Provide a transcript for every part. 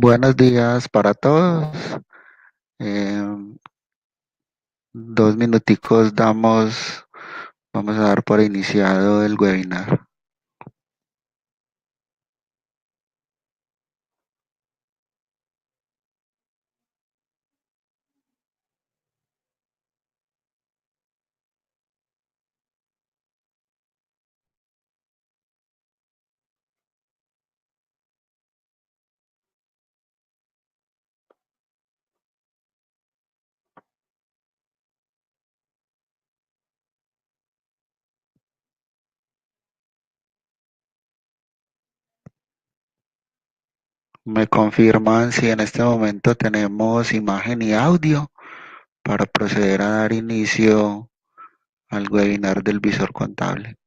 Buenos días para todos. En 2 minuticos vamos a dar por iniciado el webinar. Me confirman si en este momento tenemos imagen y audio para proceder a dar inicio al webinar del visor contable.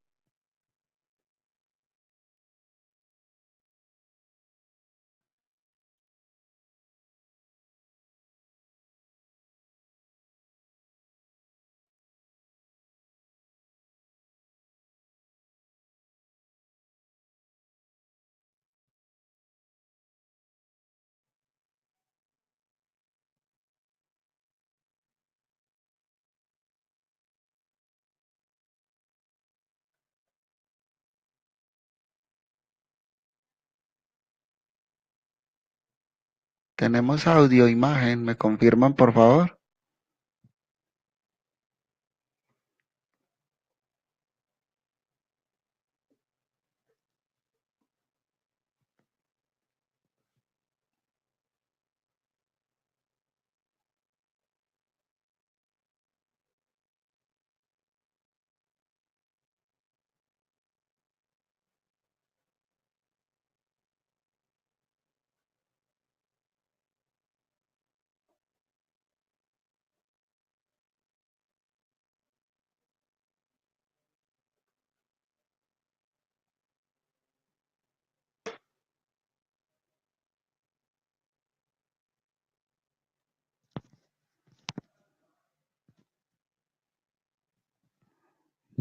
Tenemos audio, imagen, ¿me confirman por favor?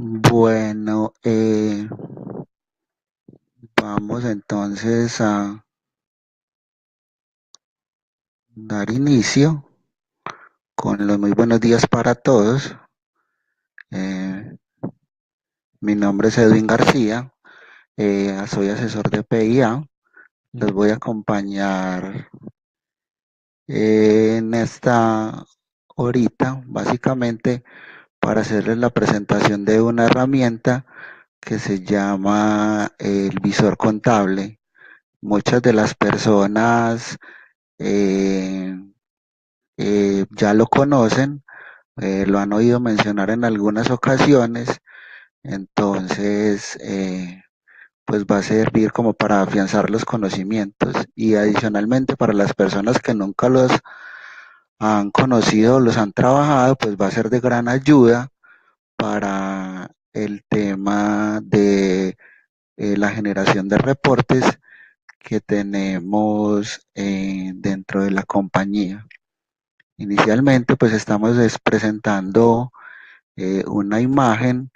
Bueno, vamos entonces a dar inicio con los muy buenos días para todos. Eh, Mi nombre es Edwin García, soy asesor de PIA. Los voy a acompañar en esta horita, básicamente, para hacerles la presentación de una herramienta que se llama el visor contable. Muchas de las personas eh, ya lo conocen, lo han oído mencionar en algunas ocasiones, entonces pues va a servir como para afianzar los conocimientos y adicionalmente para las personas que nunca los han conocido o los han trabajado, pues va a ser de gran ayuda para el tema de la generación de reportes que tenemos dentro de la compañía. Inicialmente, pues estamos presentando una imagen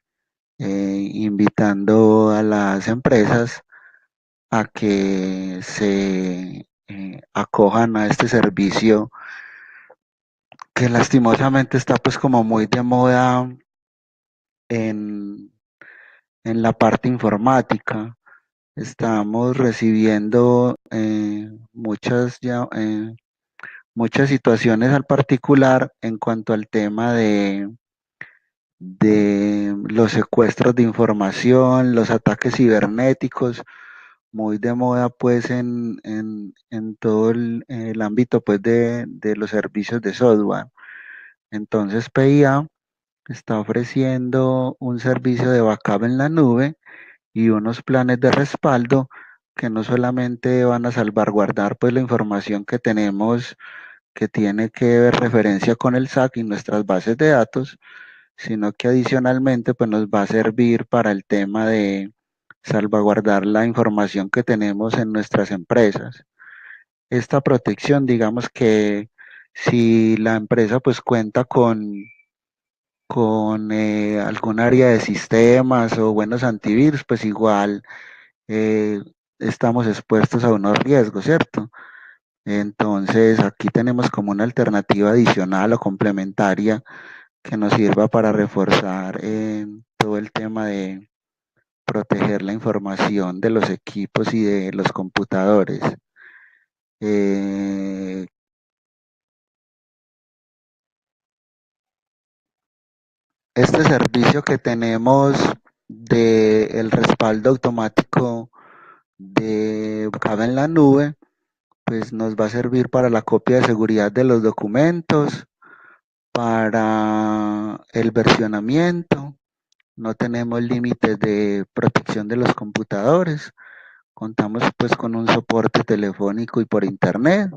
invitando a las empresas a que se acojan a este servicio que lastimosamente está pues como muy de moda en, en la parte informática. Estamos recibiendo muchas situaciones al particular en cuanto al tema de los secuestros de información, los ataques cibernéticos, muy de moda pues en todo el ámbito pues de los servicios de software. Entonces PIA está ofreciendo un servicio de backup en la nube y unos planes de respaldo que no solamente van a salvaguardar pues la información que tenemos que tiene que ver referencia con el SAC y nuestras bases de datos, sino que adicionalmente pues nos va a servir para el tema de salvaguardar la información que tenemos en nuestras empresas. Esta protección, digamos que si la empresa pues cuenta con algún área de sistemas o buenos antivirus, pues igual eh, estamos expuestos a unos riesgos, ¿cierto? Entonces, aquí tenemos como una alternativa adicional o complementaria que nos sirva para reforzar todo el tema de proteger la información de los equipos y de los computadores. Eh, este servicio que tenemos de el respaldo automático de backup en la nube, pues nos va a servir para la copia de seguridad de los documentos, para el versionamiento. No tenemos límites de protección de los computadores. Contamos pues con un soporte telefónico y por internet.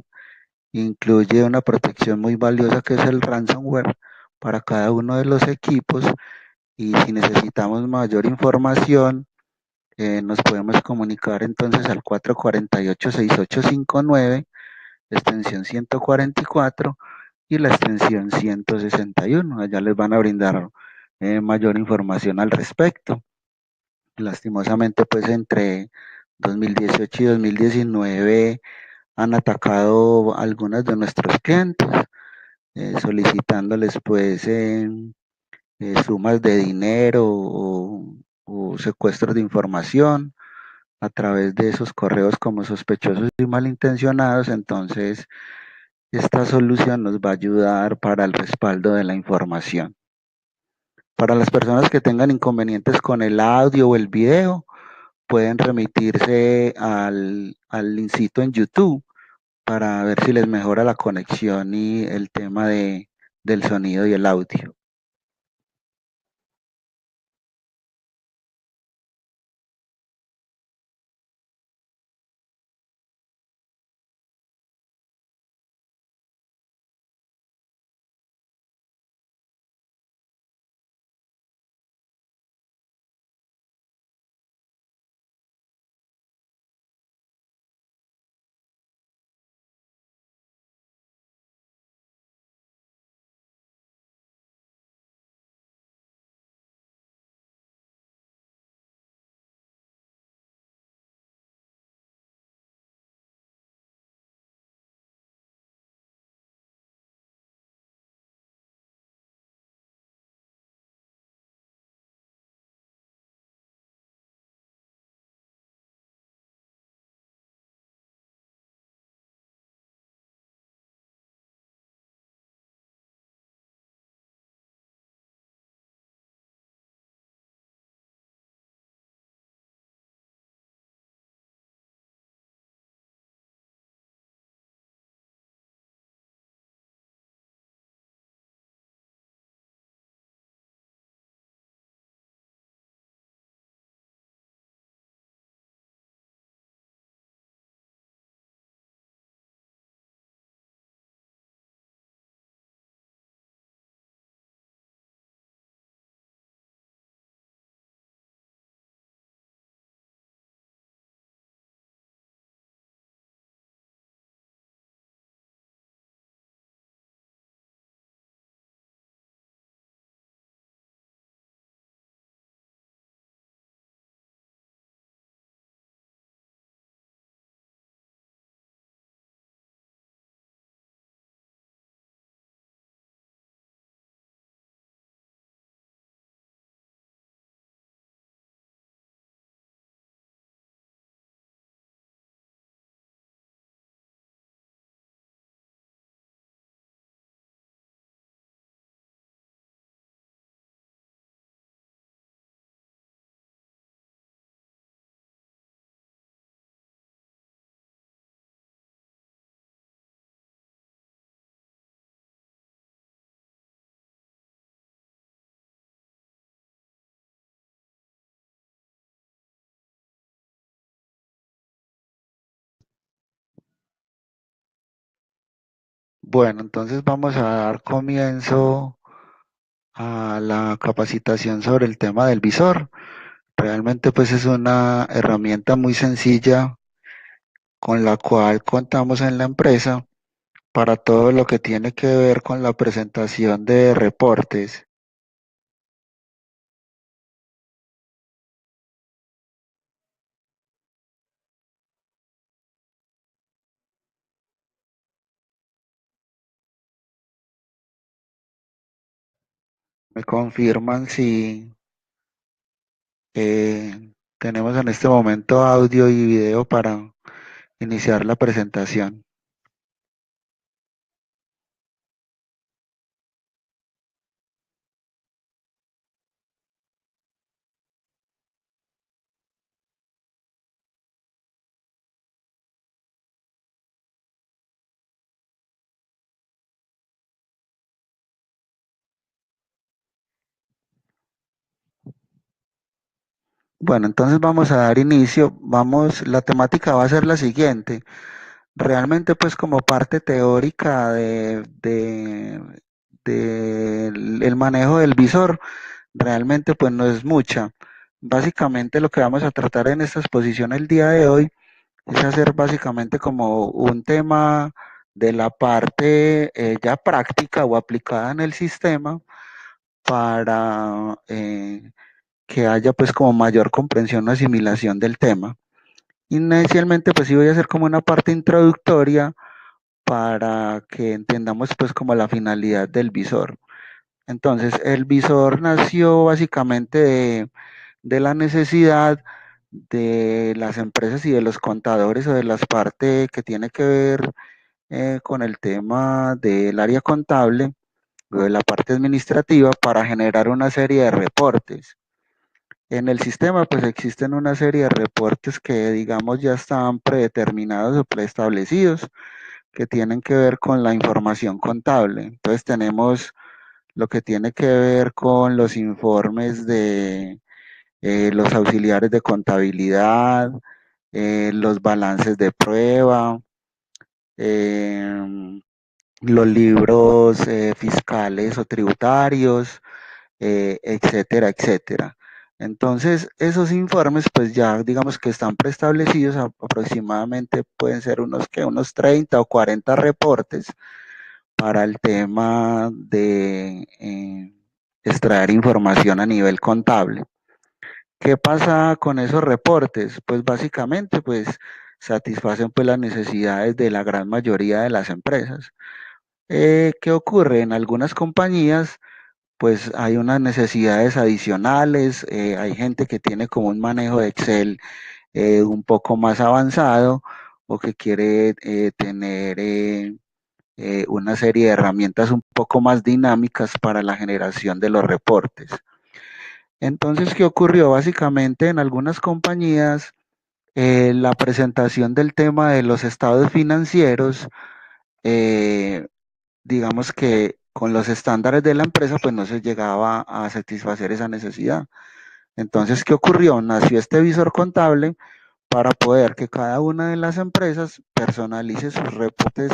Incluye una protección muy valiosa que es el ransomware para cada uno de los equipos, y si necesitamos mayor información nos podemos comunicar entonces al 448-6859, extensión 144 y la extensión 161. Allá les van a brindar mayor información al respecto. Lastimosamente, pues entre 2018 y 2019 han atacado a algunas de nuestros clientes, solicitándoles pues sumas de dinero o secuestros de información a través de esos correos como sospechosos y malintencionados. Entonces, esta solución nos va a ayudar para el respaldo de la información. Para las personas que tengan inconvenientes con el audio o el video, pueden remitirse al linkcito en YouTube para ver si les mejora la conexión y el tema del sonido y el audio. Bueno, entonces vamos a dar comienzo a la capacitación sobre el tema del visor. Realmente pues es una herramienta muy sencilla con la cual contamos en la empresa para todo lo que tiene que ver con la presentación de reportes. Me confirman si tenemos en este momento audio y video para iniciar la presentación. Bueno, entonces vamos a dar inicio. La temática va a ser la siguiente. Realmente, pues como parte teórica el manejo del visor, realmente pues no es mucha. Básicamente lo que vamos a tratar en esta exposición el día de hoy es hacer básicamente como un tema de la parte ya práctica o aplicada en el sistema para que haya pues como mayor comprensión o asimilación del tema. Inicialmente pues sí voy a hacer como una parte introductoria para que entendamos pues como la finalidad del visor. Entonces el visor nació básicamente de la necesidad de las empresas y de los contadores o de las partes que tiene que ver con el tema del área contable o de la parte administrativa para generar una serie de reportes. En el sistema pues existen una serie de reportes que digamos ya están predeterminados o preestablecidos que tienen que ver con la información contable. Entonces tenemos lo que tiene que ver con los informes de los auxiliares de contabilidad, los balances de prueba, eh, los libros fiscales o tributarios, etcétera, etcétera. Entonces, esos informes, pues ya digamos que están preestablecidos, aproximadamente pueden ser unos 30 o 40 reportes para el tema de extraer información a nivel contable. ¿Qué pasa con esos reportes? Pues básicamente, pues satisfacen pues las necesidades de la gran mayoría de las empresas. ¿Qué ocurre? En algunas compañías, pues hay unas necesidades adicionales, hay gente que tiene como un manejo de Excel un poco más avanzado o que quiere tener una serie de herramientas un poco más dinámicas para la generación de los reportes. Entonces, ¿qué ocurrió? Básicamente en algunas compañías, la presentación del tema de los estados financieros, eh, digamos que con los estándares de la empresa, pues no se llegaba a satisfacer esa necesidad. Entonces, ¿qué ocurrió? Nació este visor contable para poder que cada una de las empresas personalice sus reportes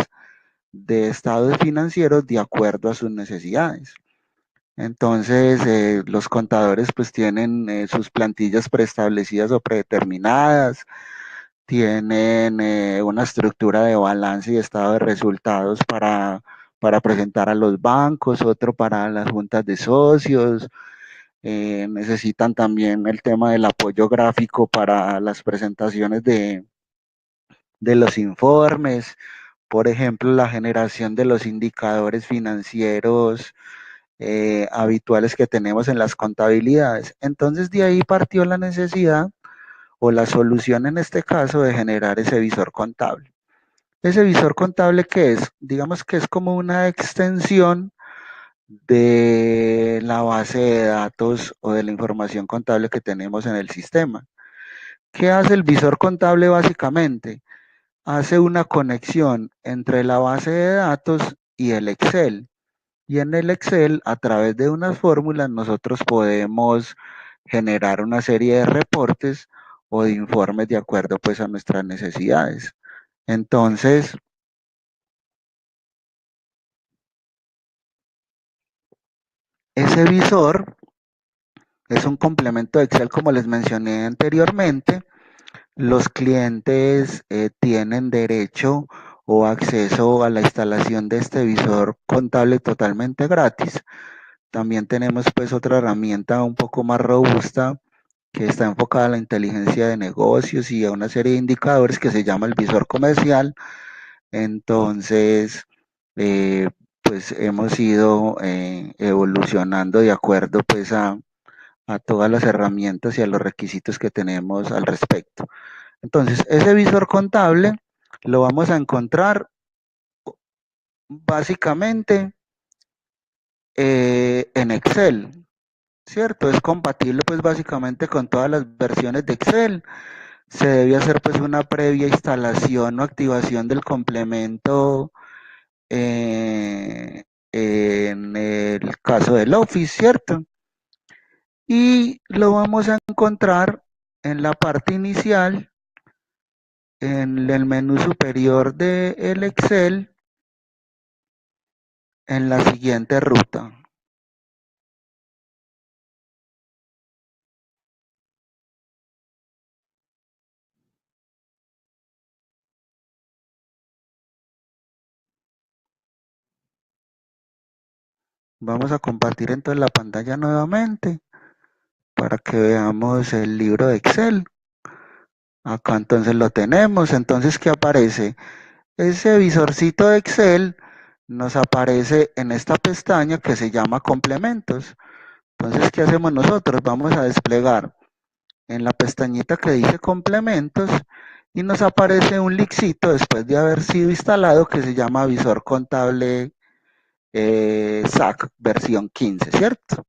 de estados financieros de acuerdo a sus necesidades. Entonces, los contadores pues tienen sus plantillas preestablecidas o predeterminadas, tienen una estructura de balance y estado de resultados para presentar a los bancos, otro para las juntas de socios, necesitan también el tema del apoyo gráfico para las presentaciones de los informes, por ejemplo, la generación de los indicadores financieros habituales que tenemos en las contabilidades. Entonces de ahí partió la necesidad o la solución en este caso de generar ese visor contable. Ese visor contable que es, digamos que es como una extensión de la base de datos o de la información contable que tenemos en el sistema. ¿Qué hace el visor contable básicamente? Hace una conexión entre la base de datos y el Excel. Y en el Excel, a través de unas fórmulas, nosotros podemos generar una serie de reportes o de informes de acuerdo pues a nuestras necesidades. Entonces, ese visor es un complemento de Excel como les mencioné anteriormente. Los clientes tienen derecho o acceso a la instalación de este visor contable totalmente gratis. También tenemos pues otra herramienta un poco más robusta que está enfocada a la inteligencia de negocios y a una serie de indicadores que se llama el visor comercial. Entonces, eh, pues hemos ido evolucionando de acuerdo pues a todas las herramientas y a los requisitos que tenemos al respecto. Entonces, ese visor contable lo vamos a encontrar básicamente en Excel, ¿cierto? Es compatible pues básicamente con todas las versiones de Excel. Se debe hacer pues una previa instalación o activación del complemento en el caso del Office, ¿cierto? Y lo vamos a encontrar en la parte inicial, en el menú superior del Excel, en la siguiente ruta. Vamos a compartir entonces la pantalla nuevamente para que veamos el libro de Excel. Acá entonces lo tenemos. Entonces, ¿qué aparece? Ese visorcito de Excel nos aparece en esta pestaña que se llama complementos. Entonces, ¿qué hacemos nosotros? Vamos a desplegar en la pestañita que dice complementos y nos aparece un linkcito después de haber sido instalado que se llama visor contable SAC versión 15, ¿cierto?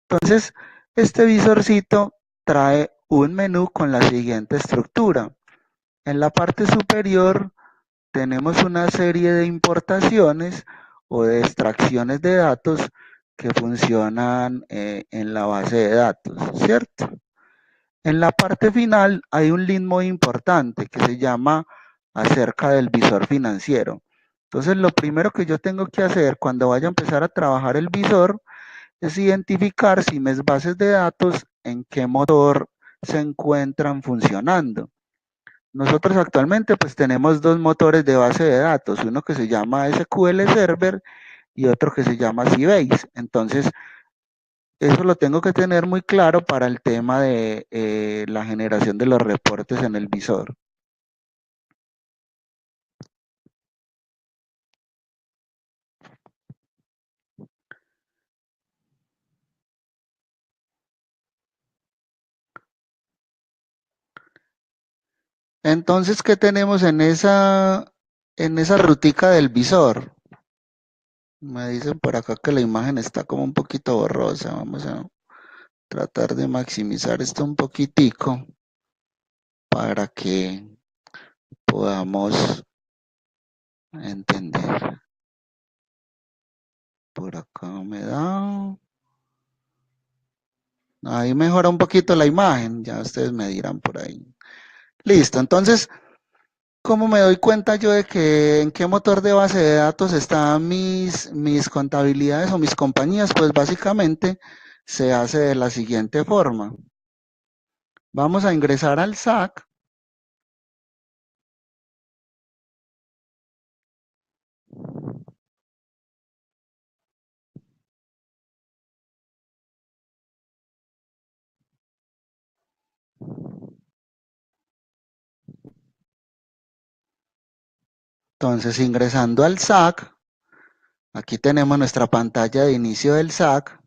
Entonces, este visorcito trae un menú con la siguiente estructura. En la parte superior tenemos una serie de importaciones o de extracciones de datos que funcionan en la base de datos, ¿cierto? En la parte final hay un link muy importante que se llama acerca del visor financiero. Entonces, lo primero que yo tengo que hacer cuando vaya a empezar a trabajar el visor es identificar si mis bases de datos en qué motor se encuentran funcionando. Nosotros actualmente pues tenemos dos motores de base de datos, uno que se llama SQL Server y otro que se llama Sybase. Entonces, eso lo tengo que tener muy claro para el tema de la generación de los reportes en el visor. Entonces, ¿qué tenemos en esa rutica del visor? Me dicen por acá que la imagen está como un poquito borrosa. Vamos a tratar de maximizar esto un poquitico para que podamos entender. Por acá me da. Ahí mejora un poquito la imagen. Ya ustedes me dirán por ahí. Listo. Entonces, ¿cómo me doy cuenta yo de que en qué motor de base de datos están mis contabilidades o mis compañías? Pues básicamente se hace de la siguiente forma. Vamos a ingresar al SAC. Entonces, ingresando al SAC, aquí tenemos nuestra pantalla de inicio del SAC.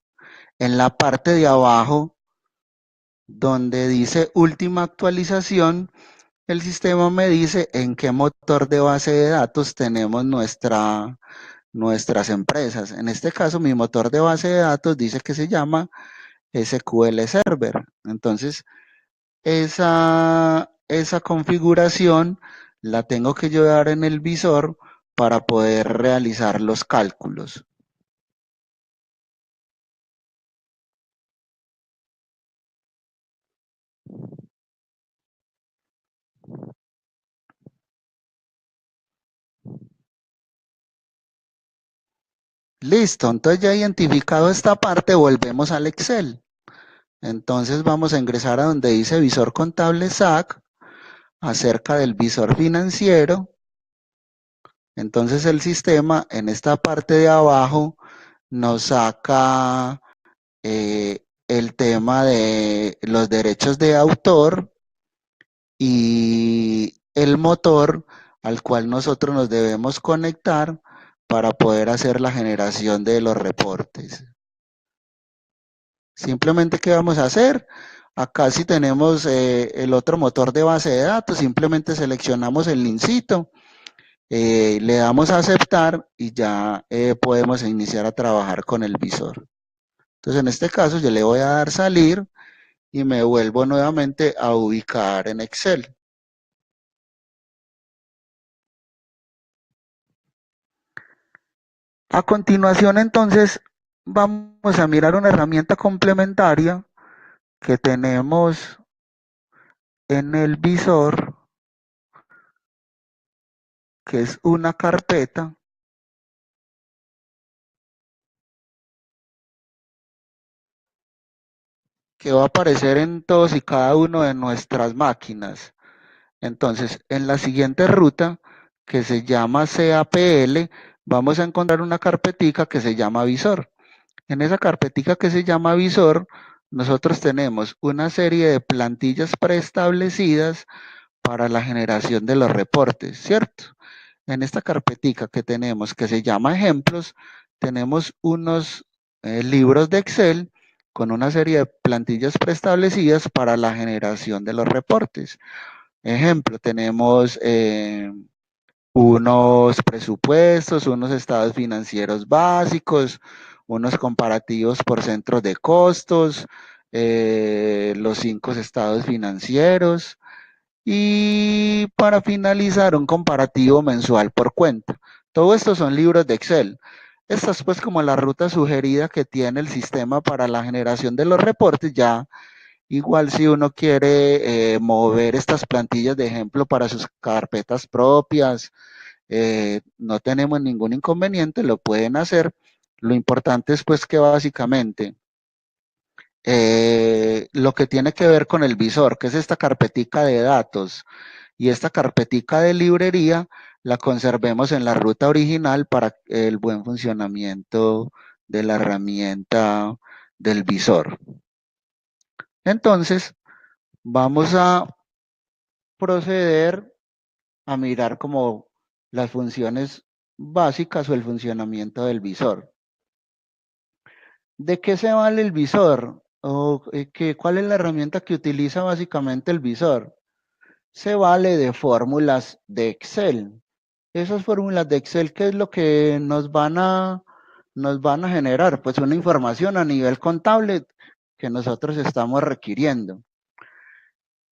En la parte de abajo, donde dice última actualización, el sistema me dice en qué motor de base de datos tenemos nuestras empresas. En este caso, mi motor de base de datos dice que se llama SQL Server. Entonces, esa configuración la tengo que llevar en el visor para poder realizar los cálculos. Listo, entonces ya identificado esta parte, volvemos al Excel. Entonces vamos a ingresar a donde dice visor contable SAC, acerca del visor financiero. Entonces el sistema en esta parte de abajo nos saca el tema de los derechos de autor y el motor al cual nosotros nos debemos conectar para poder hacer la generación de los reportes. Simplemente, ¿qué vamos a hacer? Acá si tenemos el otro motor de base de datos, simplemente seleccionamos el linkcito, le damos a aceptar y ya podemos iniciar a trabajar con el visor. Entonces, en este caso, yo le voy a dar salir y me vuelvo nuevamente a ubicar en Excel. A continuación, entonces, vamos a mirar una herramienta complementaria que tenemos en el visor, que es una carpeta que va a aparecer en todos y cada uno de nuestras máquinas. Entonces, en la siguiente ruta, que se llama CAPL, vamos a encontrar una carpetica que se llama visor. En esa carpetica que se llama visor, nosotros tenemos una serie de plantillas preestablecidas para la generación de los reportes, ¿cierto? En esta carpetica que tenemos, que se llama ejemplos, tenemos unos libros de Excel con una serie de plantillas preestablecidas para la generación de los reportes. Ejemplo, tenemos unos presupuestos, unos estados financieros básicos, unos comparativos por centros de costos, los 5 estados financieros y para finalizar un comparativo mensual por cuenta. Todo esto son libros de Excel. Esta es pues como la ruta sugerida que tiene el sistema para la generación de los reportes. Ya igual si uno quiere mover estas plantillas de ejemplo para sus carpetas propias, no tenemos ningún inconveniente, lo pueden hacer. Lo importante es pues que básicamente lo que tiene que ver con el visor, que es esta carpetica de datos y esta carpetica de librería, la conservemos en la ruta original para el buen funcionamiento de la herramienta del visor. Entonces, vamos a proceder a mirar como las funciones básicas o el funcionamiento del visor. ¿De qué se vale el visor? ¿O cuál es la herramienta que utiliza básicamente el visor? Se vale de fórmulas de Excel. Esas fórmulas de Excel, ¿qué es lo que nos van a generar? Pues una información a nivel contable que nosotros estamos requiriendo.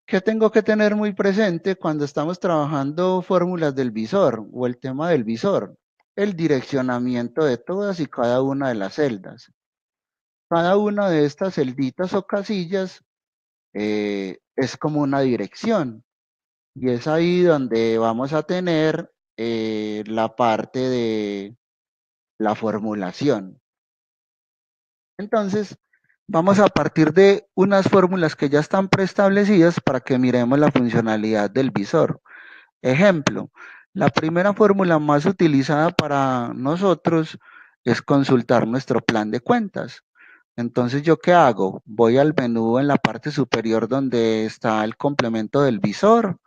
¿Qué tengo que tener muy presente cuando estamos trabajando fórmulas del visor o el tema del visor? El direccionamiento de todas y cada una de las celdas. Cada una de estas celditas o casillas es como una dirección y es ahí donde vamos a tener la parte de la formulación. Entonces, vamos a partir de unas fórmulas que ya están preestablecidas para que miremos la funcionalidad del visor. Ejemplo, la primera fórmula más utilizada para nosotros es consultar nuestro plan de cuentas. Entonces, ¿yo qué hago? Voy al menú en la parte superior donde está el complemento del visor,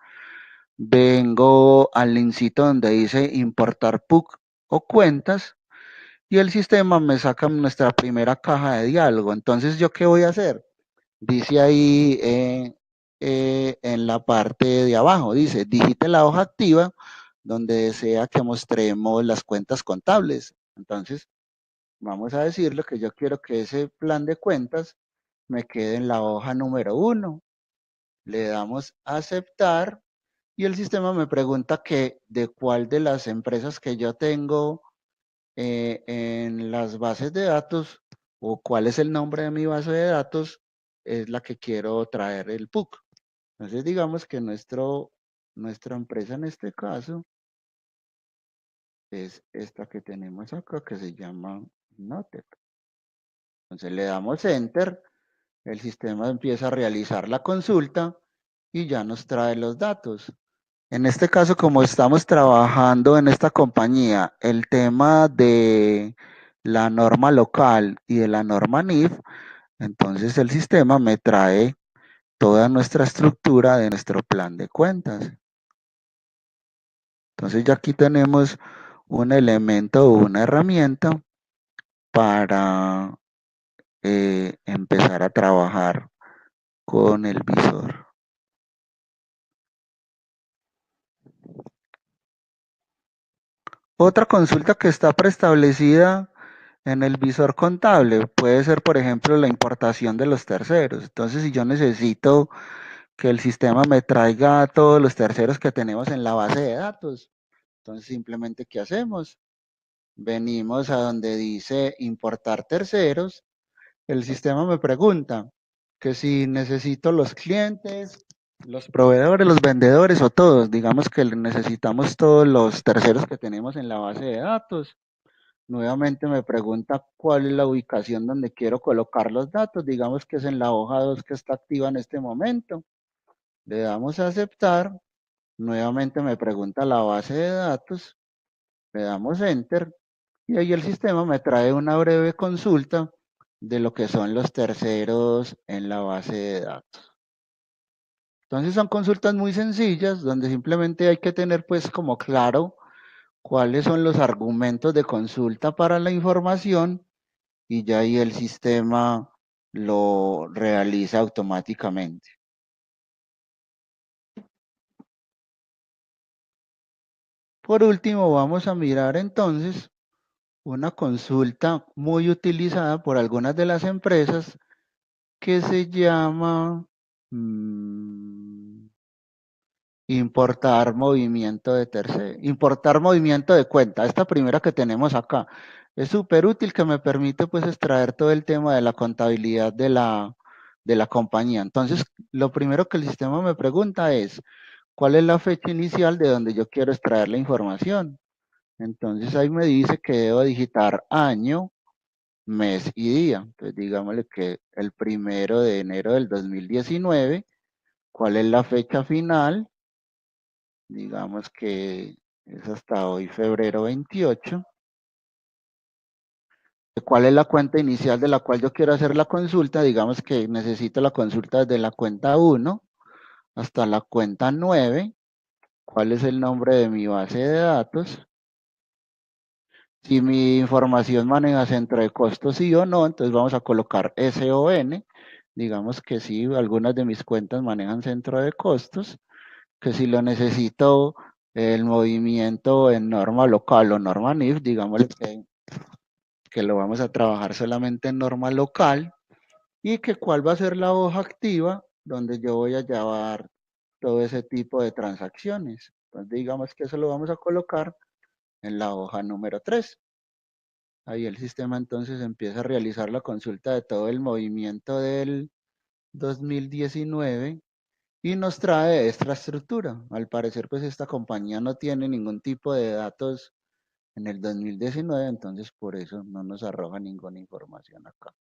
vengo al linkcito donde dice importar PUC o cuentas y el sistema me saca nuestra primera caja de diálogo. Entonces, ¿yo qué voy a hacer? Dice ahí en la parte de abajo, dice, digite la hoja activa donde desea que mostremos las cuentas contables. Entonces, vamos a decirle que yo quiero que ese plan de cuentas me quede en la hoja número 1. Le damos a aceptar y el sistema me pregunta que de cuál de las empresas que yo tengo en las bases de datos o cuál es el nombre de mi base de datos es la que quiero traer el PUC. Entonces digamos que nuestra empresa en este caso es esta que tenemos acá que se llama Notep. Entonces le damos Enter, el sistema empieza a realizar la consulta y ya nos trae los datos. En este caso, como estamos trabajando en esta compañía, el tema de la norma local y de la norma NIF, entonces el sistema me trae toda nuestra estructura de nuestro plan de cuentas. Entonces ya aquí tenemos un elemento o una herramienta para empezar a trabajar con el visor. Otra consulta que está preestablecida en el visor contable puede ser, por ejemplo, la importación de los terceros. Entonces, si yo necesito que el sistema me traiga todos los terceros que tenemos en la base de datos, entonces simplemente, ¿qué hacemos? Venimos a donde dice importar terceros. El sistema me pregunta que si necesito los clientes, los proveedores, los vendedores o todos. Digamos que necesitamos todos los terceros que tenemos en la base de datos. Nuevamente me pregunta cuál es la ubicación donde quiero colocar los datos. Digamos que es en la hoja 2 que está activa en este momento. Le damos a aceptar. Nuevamente me pregunta la base de datos. Le damos enter. Y ahí el sistema me trae una breve consulta de lo que son los terceros en la base de datos. Entonces son consultas muy sencillas donde simplemente hay que tener pues como claro cuáles son los argumentos de consulta para la información y ya ahí el sistema lo realiza automáticamente. Por último, vamos a mirar entonces una consulta muy utilizada por algunas de las empresas que se llama importar movimiento de tercero, importar movimiento de cuenta. Esta primera que tenemos acá es súper útil, que me permite pues extraer todo el tema de la contabilidad de la compañía. Entonces, lo primero que el sistema me pregunta es, ¿cuál es la fecha inicial de donde yo quiero extraer la información? Entonces ahí me dice que debo digitar año, mes y día. Entonces digámosle que el 1 de enero del 2019. ¿Cuál es la fecha final? Digamos que es hasta hoy, febrero 28. ¿Cuál es la cuenta inicial de la cual yo quiero hacer la consulta? Digamos que necesito la consulta desde la cuenta 1 hasta la cuenta 9. ¿Cuál es el nombre de mi base de datos? Si mi información maneja centro de costos, sí o no, entonces vamos a colocar SON. Digamos que sí, algunas de mis cuentas manejan centro de costos, que si lo necesito el movimiento en norma local o norma NIF, digamos que lo vamos a trabajar solamente en norma local y que cuál va a ser la hoja activa donde yo voy a llevar todo ese tipo de transacciones. Entonces digamos que eso lo vamos a colocar en la hoja número 3. Ahí el sistema entonces empieza a realizar la consulta de todo el movimiento del 2019 y nos trae esta estructura. Al parecer, pues esta compañía no tiene ningún tipo de datos en el 2019, entonces por eso no nos arroja ninguna información acá.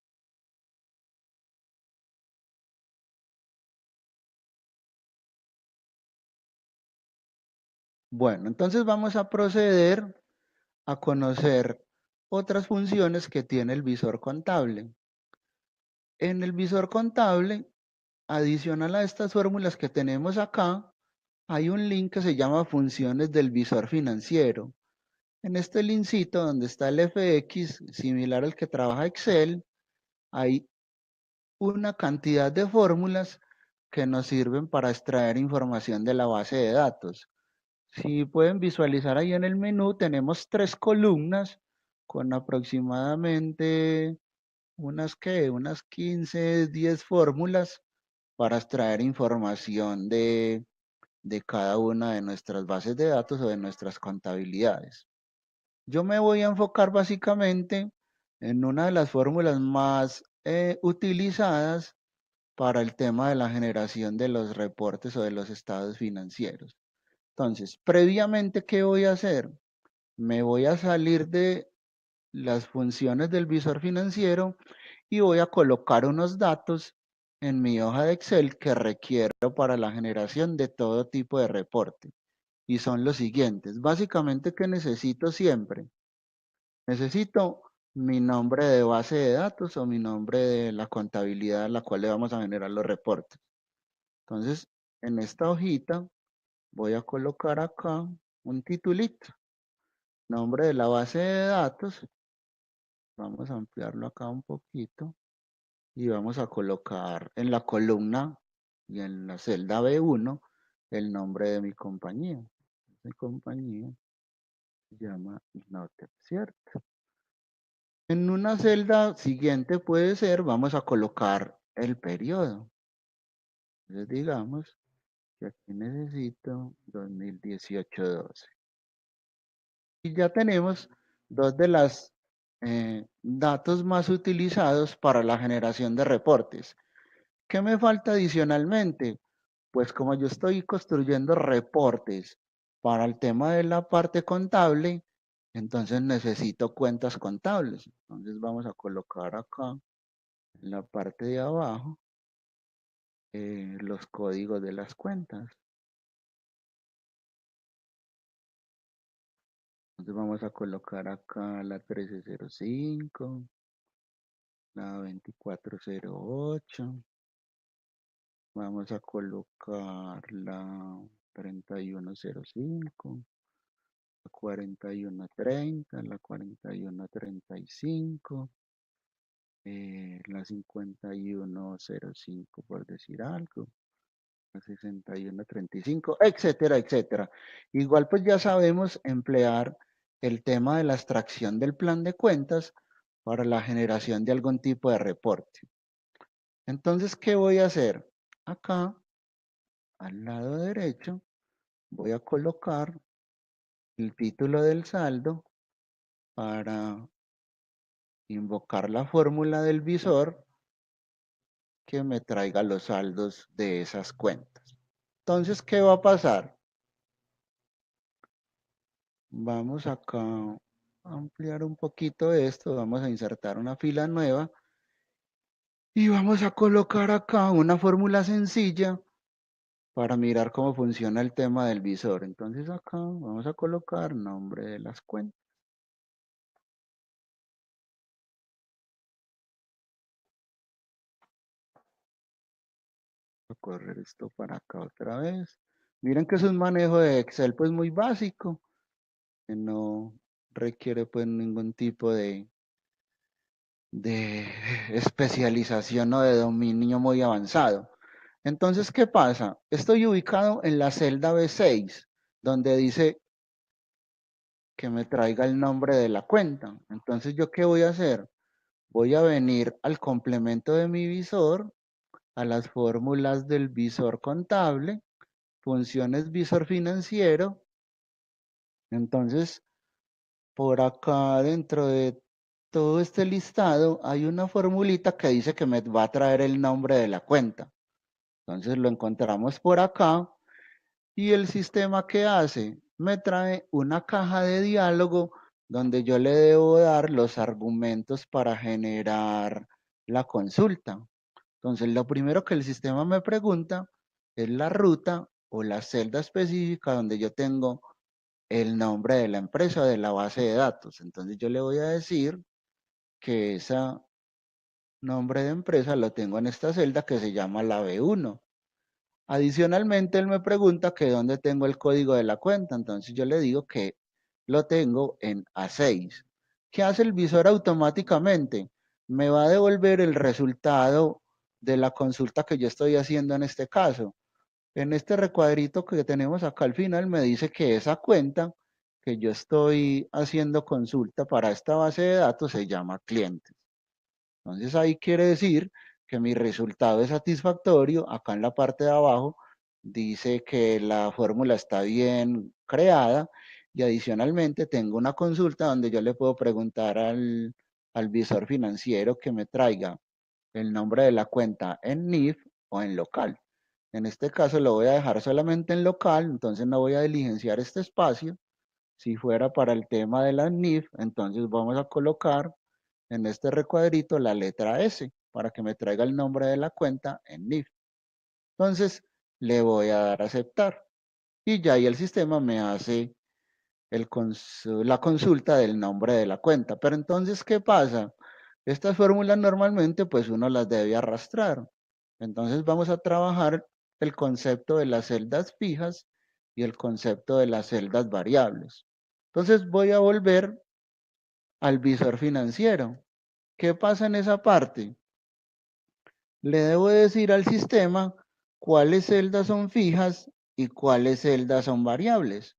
Bueno, entonces vamos a proceder a conocer otras funciones que tiene el visor contable. En el visor contable, adicional a estas fórmulas que tenemos acá, hay un link que se llama funciones del visor financiero. En este linkcito donde está el FX, similar al que trabaja Excel, hay una cantidad de fórmulas que nos sirven para extraer información de la base de datos. Si pueden visualizar ahí en el menú, tenemos 3 columnas con aproximadamente unas 15, 10 fórmulas para extraer información de cada una de nuestras bases de datos o de nuestras contabilidades. Yo me voy a enfocar básicamente en una de las fórmulas más utilizadas para el tema de la generación de los reportes o de los estados financieros. Entonces, previamente, ¿qué voy a hacer? Me voy a salir de las funciones del visor financiero y voy a colocar unos datos en mi hoja de Excel que requiero para la generación de todo tipo de reporte. Y son los siguientes. Básicamente, ¿qué necesito siempre? Necesito mi nombre de base de datos o mi nombre de la contabilidad a la cual le vamos a generar los reportes. Entonces, en esta hojita voy a colocar acá un titulito. nombre de la base de datos, vamos a ampliarlo acá un poquito y vamos a colocar en la columna y en la celda B1 el nombre de mi compañía. Mi compañía se llama Note, ¿cierto? En una celda siguiente puede ser, vamos a colocar el periodo. Entonces digamos que aquí necesito 2018-12. Y ya tenemos dos de los datos más utilizados para la generación de reportes. ¿Qué me falta adicionalmente? Pues como yo estoy construyendo reportes para el tema de la parte contable, entonces necesito cuentas contables. Entonces vamos a colocar acá en la parte de abajo los códigos de las cuentas. Entonces vamos a colocar acá la 1305, la 2408. Vamos a colocar la 3105, la 4130, la 4135, la 5105 por decir algo, la 6135, etcétera, etcétera. Igual pues ya sabemos emplear el tema de la extracción del plan de cuentas para la generación de algún tipo de reporte. Entonces, ¿qué voy a hacer? Acá, al lado derecho, voy a colocar el título del saldo para invocar la fórmula del visor que me traiga los saldos de esas cuentas. Entonces, ¿qué va a pasar? Vamos acá a ampliar un poquito esto, vamos a insertar una fila nueva y vamos a colocar acá una fórmula sencilla para mirar cómo funciona el tema del visor. Entonces acá vamos a colocar nombre de las cuentas. Voy a correr esto para acá otra vez. Miren que es un manejo de Excel pues muy básico, que no requiere pues ningún tipo de especialización o de dominio muy avanzado. Entonces, ¿qué pasa? Estoy ubicado en la celda B6, donde dice que me traiga el nombre de la cuenta. Entonces, ¿yo qué voy a hacer? Voy a venir al complemento de mi visor, a las fórmulas del visor contable, funciones visor financiero. Entonces, por acá dentro de todo este listado hay una formulita que dice que me va a traer el nombre de la cuenta. Entonces lo encontramos por acá y el sistema que hace me trae una caja de diálogo donde yo le debo dar los argumentos para generar la consulta. Entonces lo primero que el sistema me pregunta es la ruta o la celda específica donde yo tengo el nombre de la empresa de la base de datos. Entonces yo le voy a decir que ese nombre de empresa lo tengo en esta celda que se llama la B1. Adicionalmente, él me pregunta que dónde tengo el código de la cuenta. Entonces yo le digo que lo tengo en A6. ¿Qué hace el visor automáticamente? Me va a devolver el resultado de la consulta que yo estoy haciendo en este caso. En este recuadrito que tenemos acá al final me dice que esa cuenta que yo estoy haciendo consulta para esta base de datos se llama clientes. Entonces ahí quiere decir que mi resultado es satisfactorio. Acá en la parte de abajo dice que la fórmula está bien creada y adicionalmente tengo una consulta donde yo le puedo preguntar al visor financiero que me traiga el nombre de la cuenta en NIF o en local. En este caso lo voy a dejar solamente en local, entonces no voy a diligenciar este espacio. Si fuera para el tema de la NIF, entonces vamos a colocar en este recuadrito la letra S para que me traiga el nombre de la cuenta en NIF. Entonces le voy a dar a aceptar y ya ahí el sistema me hace la consulta del nombre de la cuenta. Pero entonces, ¿qué pasa? Estas fórmulas normalmente pues uno las debe arrastrar. Entonces vamos a trabajar el concepto de las celdas fijas y el concepto de las celdas variables. Entonces voy a volver al visor financiero. ¿Qué pasa en esa parte? Le debo decir al sistema cuáles celdas son fijas y cuáles celdas son variables,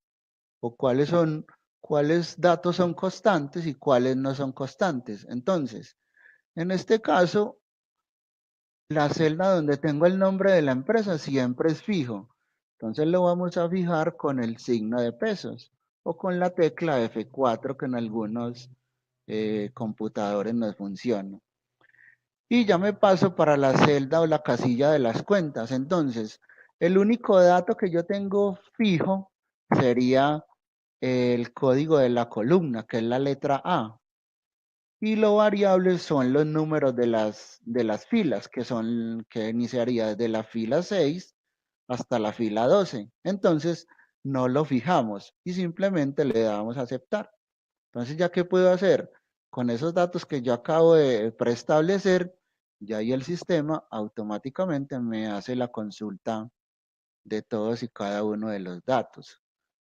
o cuáles datos son constantes y cuáles no son constantes. Entonces, en este caso, la celda donde tengo el nombre de la empresa siempre es fijo. Entonces lo vamos a fijar con el signo de pesos o con la tecla F4 que en algunos computadores nos funciona. Y ya me paso para la celda o la casilla de las cuentas. Entonces, el único dato que yo tengo fijo sería el código de la columna, que es la letra A. Y lo variable son los números de las filas, que iniciaría desde la fila 6 hasta la fila 12. Entonces, no lo fijamos y simplemente le damos a aceptar. Entonces, ¿ya qué puedo hacer? Con esos datos que yo acabo de preestablecer, ya ahí el sistema automáticamente me hace la consulta de todos y cada uno de los datos.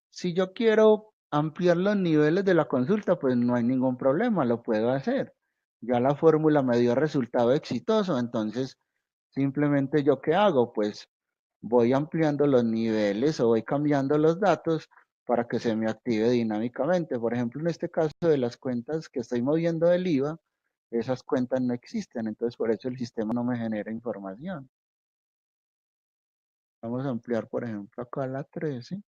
Si yo quiero ampliar los niveles de la consulta, pues no hay ningún problema, lo puedo hacer. Ya la fórmula me dio resultado exitoso, entonces simplemente yo qué hago, pues voy ampliando los niveles o voy cambiando los datos para que se me active dinámicamente. Por ejemplo, en este caso de las cuentas que estoy moviendo del IVA, esas cuentas no existen, entonces por eso el sistema no me genera información. Vamos a ampliar, por ejemplo, acá la 13.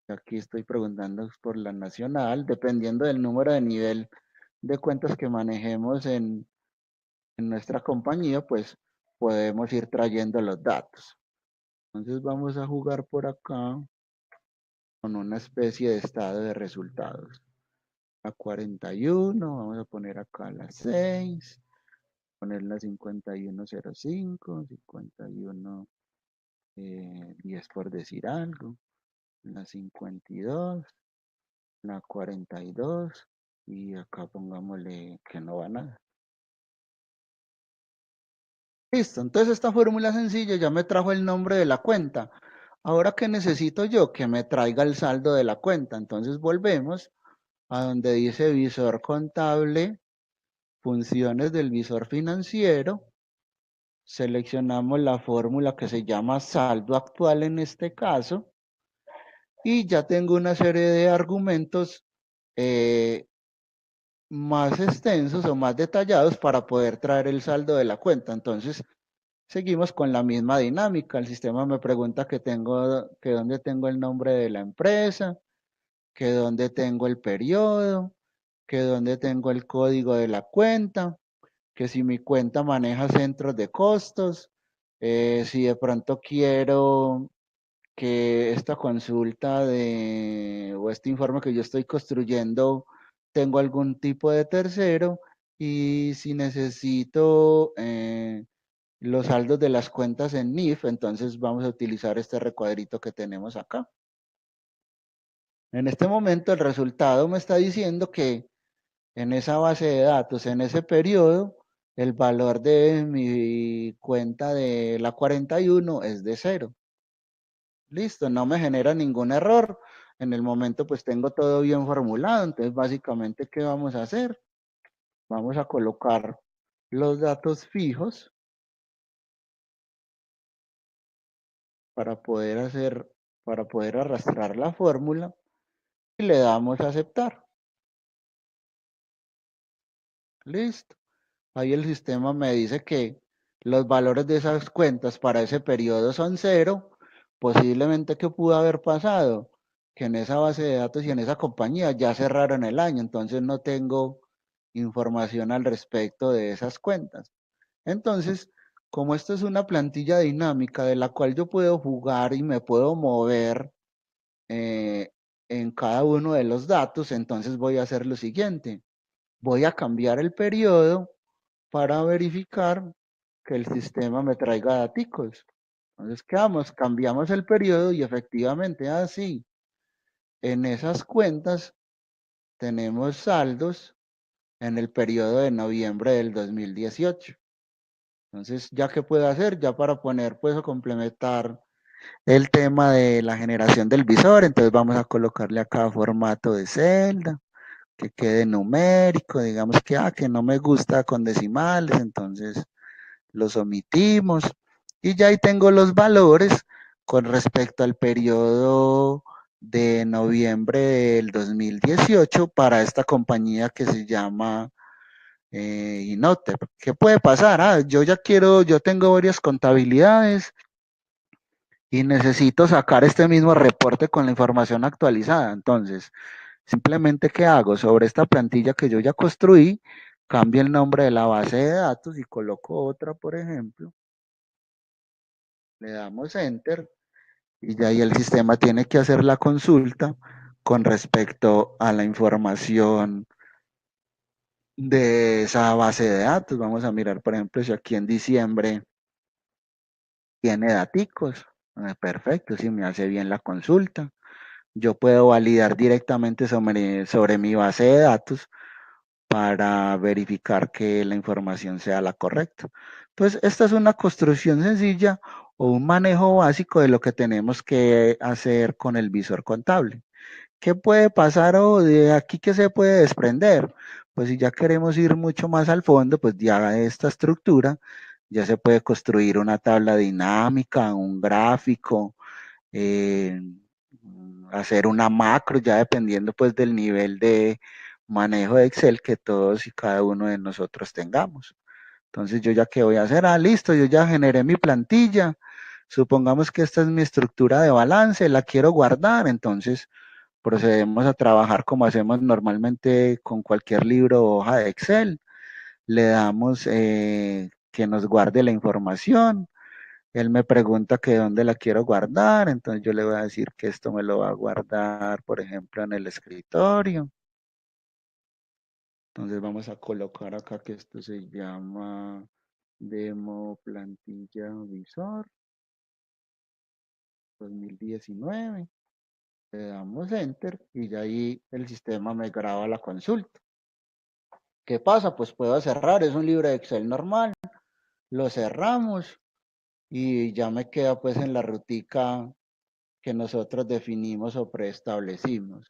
Aquí estoy preguntando por la nacional, dependiendo del número de nivel de cuentas que manejemos en nuestra compañía, pues podemos ir trayendo los datos. Entonces vamos a jugar por acá con una especie de estado de resultados. La 41, vamos a poner acá la 6, poner la 5105, 51, 10 por decir algo, la 52, la 42 y acá pongámosle que no va nada. Listo, entonces esta fórmula sencilla ya me trajo el nombre de la cuenta. Ahora, ¿qué necesito yo? Que me traiga el saldo de la cuenta. Entonces volvemos a donde dice visor contable, funciones del visor financiero. Seleccionamos la fórmula que se llama saldo actual en este caso. Y ya tengo una serie de argumentos eh, más extensos o más detallados para poder traer el saldo de la cuenta. Entonces, seguimos con la misma dinámica. El sistema me pregunta que dónde tengo el nombre de la empresa, que dónde tengo el periodo, que dónde tengo el código de la cuenta, que si mi cuenta maneja centros de costos, si de pronto quiero que esta consulta o este informe que yo estoy construyendo tengo algún tipo de tercero y si necesito los saldos de las cuentas en NIF, entonces vamos a utilizar este recuadrito que tenemos acá. En este momento el resultado me está diciendo que en esa base de datos, en ese periodo, el valor de mi cuenta de la 41 es de 0. Listo, no me genera ningún error. En el momento pues tengo todo bien formulado. Entonces básicamente, ¿qué vamos a hacer? Vamos a colocar los datos fijos para poder arrastrar la fórmula y le damos a aceptar. Listo. Ahí el sistema me dice que los valores de esas cuentas para ese periodo son 0. Posiblemente, ¿qué pudo haber pasado? Que en esa base de datos y en esa compañía ya cerraron el año, entonces no tengo información al respecto de esas cuentas. Entonces, como esto es una plantilla dinámica de la cual yo puedo jugar y me puedo mover eh, en cada uno de los datos, entonces voy a hacer lo siguiente. Voy a cambiar el periodo para verificar que el sistema me traiga daticos. Entonces, ¿qué vamos? Cambiamos el periodo y efectivamente, así, en esas cuentas tenemos saldos en el periodo de noviembre del 2018. Entonces, ¿ya qué puedo hacer? Ya para poner, pues, o complementar el tema de la generación del visor, entonces vamos a colocarle acá formato de celda, que quede numérico, digamos que no me gusta con decimales, entonces los omitimos y ya ahí tengo los valores con respecto al periodo de noviembre del 2018 para esta compañía que se llama Inotep. ¿Qué puede pasar? Yo tengo varias contabilidades y necesito sacar este mismo reporte con la información actualizada. Entonces, simplemente, ¿qué hago? Sobre esta plantilla que yo ya construí, cambio el nombre de la base de datos y coloco otra, por ejemplo. Le damos Enter y ya ahí el sistema tiene que hacer la consulta con respecto a la información de esa base de datos. Vamos a mirar, por ejemplo, si aquí en diciembre tiene daticos. Perfecto, si me hace bien la consulta. Yo puedo validar directamente sobre mi base de datos para verificar que la información sea la correcta. Entonces, esta es una construcción sencilla o un manejo básico de lo que tenemos que hacer con el visor contable. ¿Qué puede pasar o de aquí que se puede desprender? Pues si ya queremos ir mucho más al fondo, pues ya de esta estructura ya se puede construir una tabla dinámica, un gráfico, eh, hacer una macro, ya dependiendo pues del nivel de manejo de Excel que todos y cada uno de nosotros tengamos. Entonces yo ya qué voy a hacer, listo, yo ya generé mi plantilla, supongamos que esta es mi estructura de balance, la quiero guardar, entonces procedemos a trabajar como hacemos normalmente con cualquier libro o hoja de Excel, le damos que nos guarde la información, él me pregunta que dónde la quiero guardar, entonces yo le voy a decir que esto me lo va a guardar, por ejemplo, en el escritorio. Entonces vamos a colocar acá que esto se llama demo plantilla visor 2019. Le damos enter y ya ahí el sistema me graba la consulta. ¿Qué pasa? Pues puedo cerrar, es un libro de Excel normal, lo cerramos y ya me queda pues en la rutica que nosotros definimos o preestablecimos.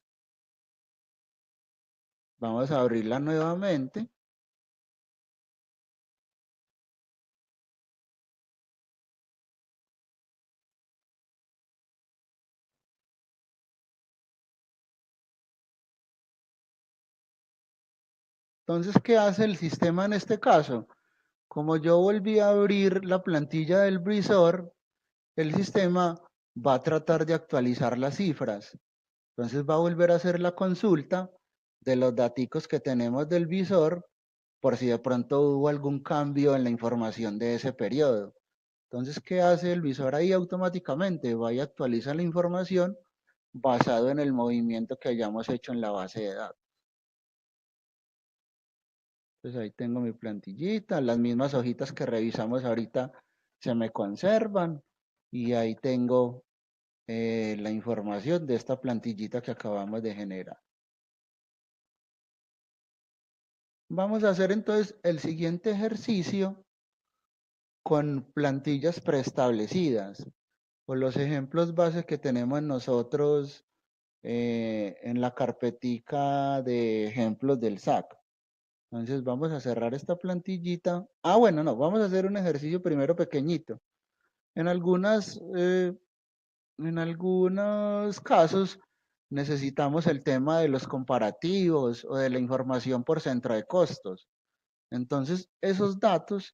Vamos a abrirla nuevamente. Entonces, ¿qué hace el sistema en este caso? Como yo volví a abrir la plantilla del visor, el sistema va a tratar de actualizar las cifras. Entonces va a volver a hacer la consulta de los datos que tenemos del visor por si de pronto hubo algún cambio en la información de ese periodo. Entonces, ¿qué hace el visor ahí automáticamente? Va y actualiza la información basado en el movimiento que hayamos hecho en la base de datos. Entonces ahí tengo mi plantillita, las mismas hojitas que revisamos ahorita se me conservan y ahí tengo la información de esta plantillita que acabamos de generar. Vamos a hacer entonces el siguiente ejercicio con plantillas preestablecidas, o los ejemplos bases que tenemos nosotros en la carpetica de ejemplos del SAC. Entonces vamos a cerrar esta plantillita. Bueno, no, vamos a hacer un ejercicio primero pequeñito. En algunas, eh, en algunos casos necesitamos el tema de los comparativos o de la información por centro de costos. Entonces, esos datos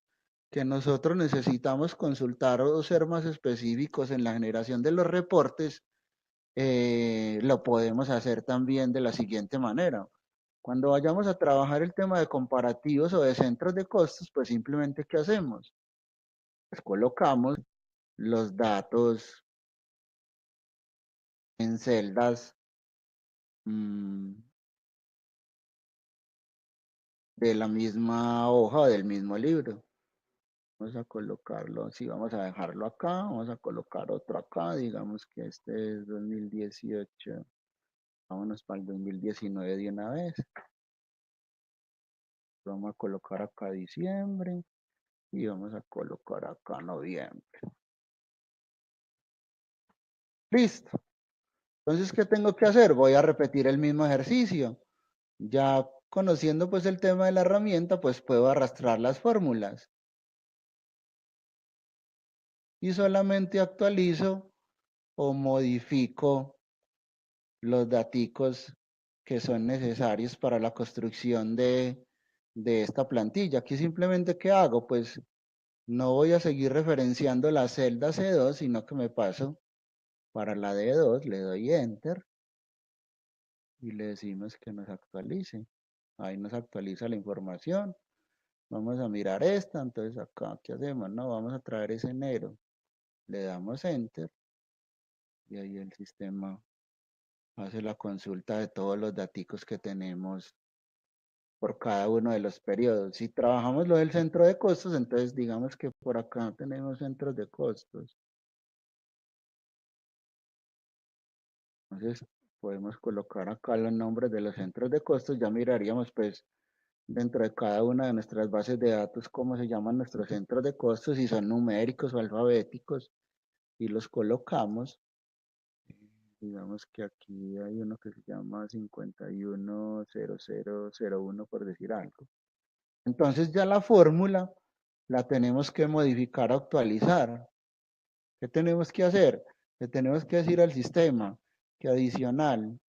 que nosotros necesitamos consultar o ser más específicos en la generación de los reportes, lo podemos hacer también de la siguiente manera. Cuando vayamos a trabajar el tema de comparativos o de centros de costos, pues simplemente ¿qué hacemos? Pues colocamos los datos en celdas mmm, de la misma hoja o del mismo libro. Vamos a colocarlo, sí, vamos a dejarlo acá, vamos a colocar otro acá, digamos que este es 2018, vámonos para el 2019 de una vez. Vamos a colocar acá diciembre y vamos a colocar acá noviembre. Listo. Entonces, ¿qué tengo que hacer? Voy a repetir el mismo ejercicio. Ya conociendo pues el tema de la herramienta, pues puedo arrastrar las fórmulas y solamente actualizo o modifico los daticos que son necesarios para la construcción de esta plantilla. Aquí simplemente, ¿qué hago? Pues no voy a seguir referenciando la celda C2, sino que me paso para la D2, le doy Enter y le decimos que nos actualice. Ahí nos actualiza la información. Vamos a mirar esta, entonces acá, ¿qué hacemos? No, vamos a traer ese enero. Le damos Enter y ahí el sistema hace la consulta de todos los daticos que tenemos por cada uno de los periodos. Si trabajamos lo del centro de costos, entonces digamos que por acá tenemos centros de costos. Entonces podemos colocar acá los nombres de los centros de costos. Ya miraríamos pues dentro de cada una de nuestras bases de datos cómo se llaman nuestros centros de costos, si son numéricos o alfabéticos, y los colocamos. Digamos que aquí hay uno que se llama 510001 por decir algo. Entonces ya la fórmula la tenemos que modificar, actualizar. ¿Qué tenemos que hacer? Le tenemos que decir al sistema que adicional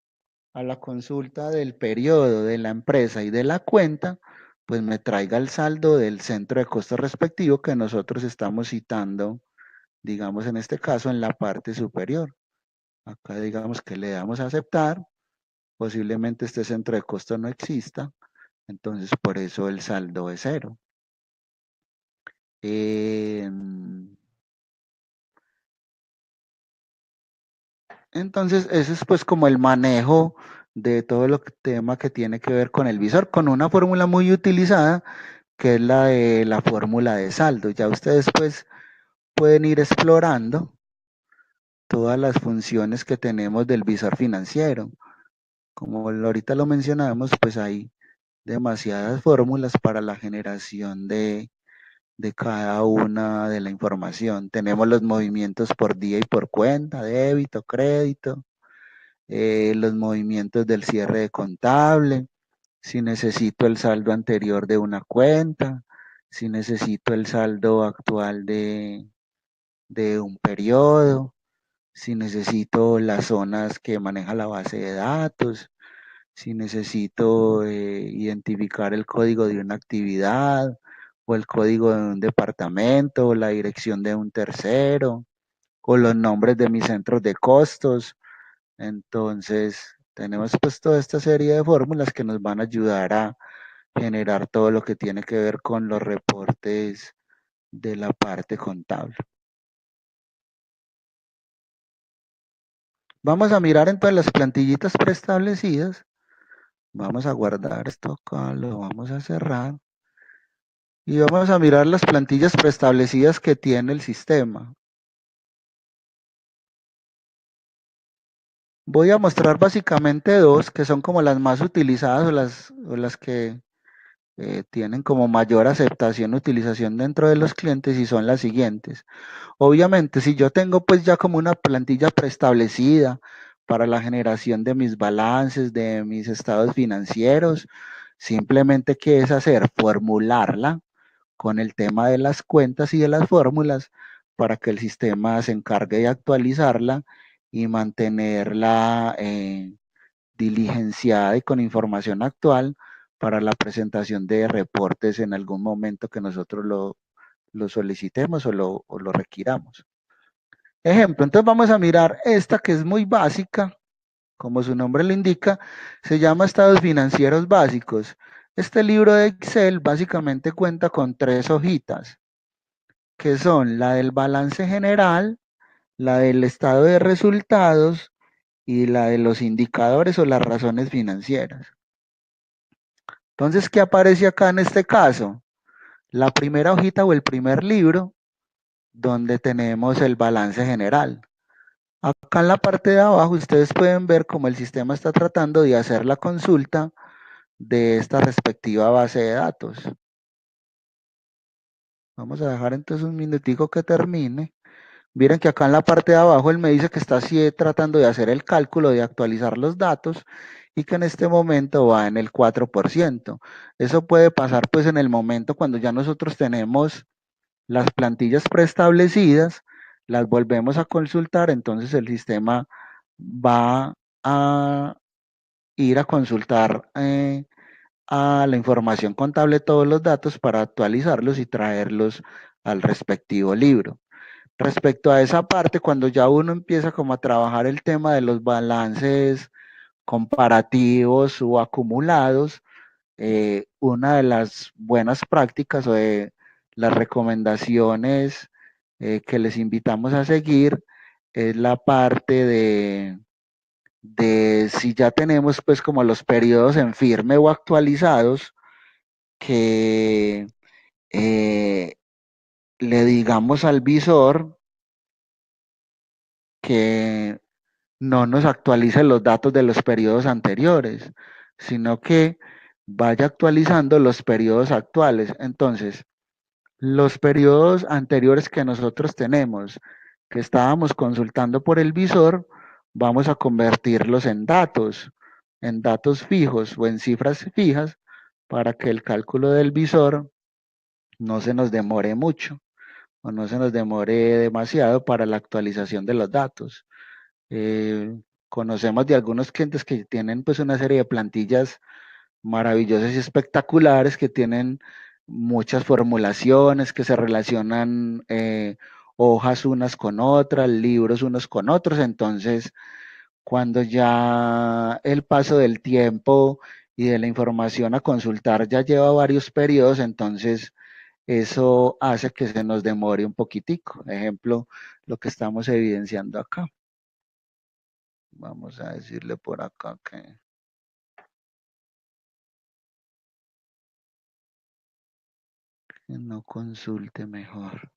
a la consulta del periodo de la empresa y de la cuenta, pues me traiga el saldo del centro de costos respectivo que nosotros estamos citando, digamos en este caso, en la parte superior. Acá digamos que le damos a aceptar, posiblemente este centro de costo no exista, entonces por eso el saldo es cero. Entonces ese es pues como el manejo de todo el tema que tiene que ver con el visor, con una fórmula muy utilizada que es la de la fórmula de saldo. Ya ustedes pues pueden ir explorando todas las funciones que tenemos del visor financiero. Como ahorita lo mencionamos, pues hay demasiadas fórmulas para la generación de cada una de la información. Tenemos los movimientos por día y por cuenta, débito, crédito, los movimientos del cierre de contable, si necesito el saldo anterior de una cuenta, si necesito el saldo actual de un periodo, si necesito las zonas que maneja la base de datos, si necesito identificar el código de una actividad o el código de un departamento o la dirección de un tercero o los nombres de mis centros de costos. Entonces, tenemos pues toda esta serie de fórmulas que nos van a ayudar a generar todo lo que tiene que ver con los reportes de la parte contable. Vamos a mirar entonces las plantillitas preestablecidas. Vamos a guardar esto acá, lo vamos a cerrar. Y vamos a mirar las plantillas preestablecidas que tiene el sistema. Voy a mostrar básicamente dos que son como las más utilizadas o las que tienen como mayor aceptación, utilización dentro de los clientes y son las siguientes. Obviamente, si yo tengo pues ya como una plantilla preestablecida para la generación de mis balances, de mis estados financieros, simplemente qué es hacer, formularla con el tema de las cuentas y de las fórmulas para que el sistema se encargue de actualizarla y mantenerla diligenciada y con información actual para la presentación de reportes en algún momento que nosotros lo solicitemos o lo requiramos. Ejemplo, entonces vamos a mirar esta que es muy básica, como su nombre lo indica, se llama Estados Financieros Básicos. Este libro de Excel básicamente cuenta con tres hojitas, que son la del balance general, la del estado de resultados y la de los indicadores o las razones financieras. Entonces, ¿qué aparece acá en este caso? La primera hojita o el primer libro donde tenemos el balance general. Acá en la parte de abajo ustedes pueden ver cómo el sistema está tratando de hacer la consulta de esta respectiva base de datos. Vamos a dejar entonces un minutico que termine. Miren que acá en la parte de abajo él me dice que está así tratando de hacer el cálculo de actualizar los datos y que en este momento va en el 4%. Eso puede pasar pues en el momento cuando ya nosotros tenemos las plantillas preestablecidas, las volvemos a consultar, entonces el sistema va a ir a consultar a la información contable todos los datos para actualizarlos y traerlos al respectivo libro. Respecto a esa parte, cuando ya uno empieza como a trabajar el tema de los balances comparativos o acumulados, una de las buenas prácticas o de las recomendaciones que les invitamos a seguir es la parte de si ya tenemos pues como los periodos en firme o actualizados, que eh, le digamos al visor que no nos actualice los datos de los periodos anteriores, sino que vaya actualizando los periodos actuales. Entonces, los periodos anteriores que nosotros tenemos, que estábamos consultando por el visor, vamos a convertirlos en datos fijos o en cifras fijas, para que el cálculo del visor no se nos demore mucho o no se nos demore demasiado para la actualización de los datos. Eh, Conocemos de algunos clientes que tienen pues una serie de plantillas maravillosas y espectaculares que tienen muchas formulaciones que se relacionan hojas unas con otras, libros unos con otros. Entonces, cuando ya el paso del tiempo y de la información a consultar ya lleva varios periodos, entonces eso hace que se nos demore un poquitico. Ejemplo, lo que estamos evidenciando acá. Vamos a decirle por acá que no consulte mejor.